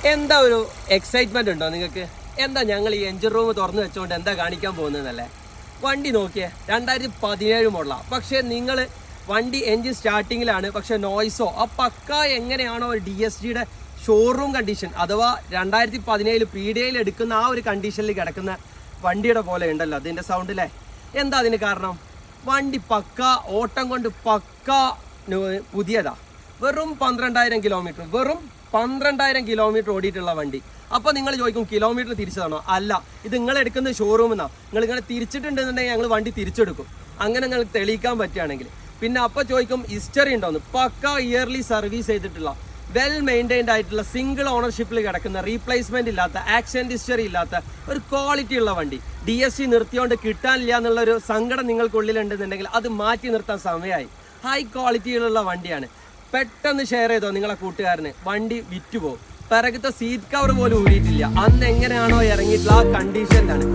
എന്താ ഒരു എക്സൈറ്റ്മെന്റ് ഉണ്ടോ നിങ്ങൾക്ക്? എന്താ ഞങ്ങൾ ഈ എഞ്ചിൻ റൂം തുറന്നു വെച്ചുകൊണ്ട് എന്താ കാണിക്കാൻ പോകുന്നതെന്നല്ലേ? വണ്ടി നോക്കിയേ, 2017 മോഡലാണ്. പക്ഷേ നിങ്ങൾ വണ്ടി എഞ്ചിൻ സ്റ്റാർട്ടിങ്ങിലാണ്, പക്ഷെ നോയ്സോ ആ പക്ക എങ്ങനെയാണോ DSGയുടെ ഷോറൂം കണ്ടീഷൻ അഥവാ 2017 പീഡിയയിൽ എടുക്കുന്ന ആ ഒരു കണ്ടീഷനിൽ കിടക്കുന്ന വണ്ടിയുടെ പോലെ ഉണ്ടല്ലോ അതിൻ്റെ സൗണ്ടിലെ. എന്താ അതിന് കാരണം? വണ്ടി പക്ക ഓട്ടം കൊണ്ട് പക്ക പുതിയതാ. വെറും 12,000 കിലോമീറ്റർ, വെറും 12,000 കിലോമീറ്റർ ഓടിയിട്ടുള്ള വണ്ടി. അപ്പോൾ നിങ്ങൾ ചോദിക്കും കിലോമീറ്റർ തിരിച്ചതാണോ? അല്ല, ഇത് നിങ്ങൾ എടുക്കുന്ന ഷോറൂമിൽ നിന്നാണ്. നിങ്ങൾ ഇങ്ങനെ തിരിച്ചിട്ടുണ്ടെന്നുണ്ടെങ്കിൽ ഞങ്ങൾ വണ്ടി തിരിച്ചെടുക്കും, അങ്ങനെ നിങ്ങൾക്ക് തെളിയിക്കാൻ പറ്റുകയാണെങ്കിൽ. പിന്നെ അപ്പോൾ ചോദിക്കും ഹിസ്റ്ററി ഉണ്ടോന്ന്. പക്ക ഇയർലി സർവീസ് ചെയ്തിട്ടുള്ള വെൽ മെയിൻറ്റൈൻഡ് ആയിട്ടുള്ള സിംഗിൾ ഓണർഷിപ്പിൽ കിടക്കുന്ന റീപ്ലേസ്മെന്റ് ഇല്ലാത്ത ആക്സിഡന്റ് ഹിസ്റ്ററി ഇല്ലാത്ത ഒരു ക്വാളിറ്റി ഉള്ള വണ്ടി. DSG നിർത്തിയോണ്ട് കിട്ടാനില്ല എന്നുള്ളൊരു സങ്കടം നിങ്ങൾക്കുള്ളിലുണ്ടെന്നുണ്ടെങ്കിൽ അത് മാറ്റി നിർത്താൻ സമയമായി. ഹൈ ക്വാളിറ്റിയിലുള്ള വണ്ടിയാണ്. പെട്ടെന്ന് ഷെയർ ചെയ്തോ നിങ്ങളെ കൂട്ടുകാരന്, വണ്ടി വിറ്റുപോകും. പിറകത്തെ സീറ്റ് കവർ പോലും ഊരിയിട്ടില്ല. അന്ന് എങ്ങനെയാണോ ഇറങ്ങിയിട്ടുള്ള ആ കണ്ടീഷനിലാണ്.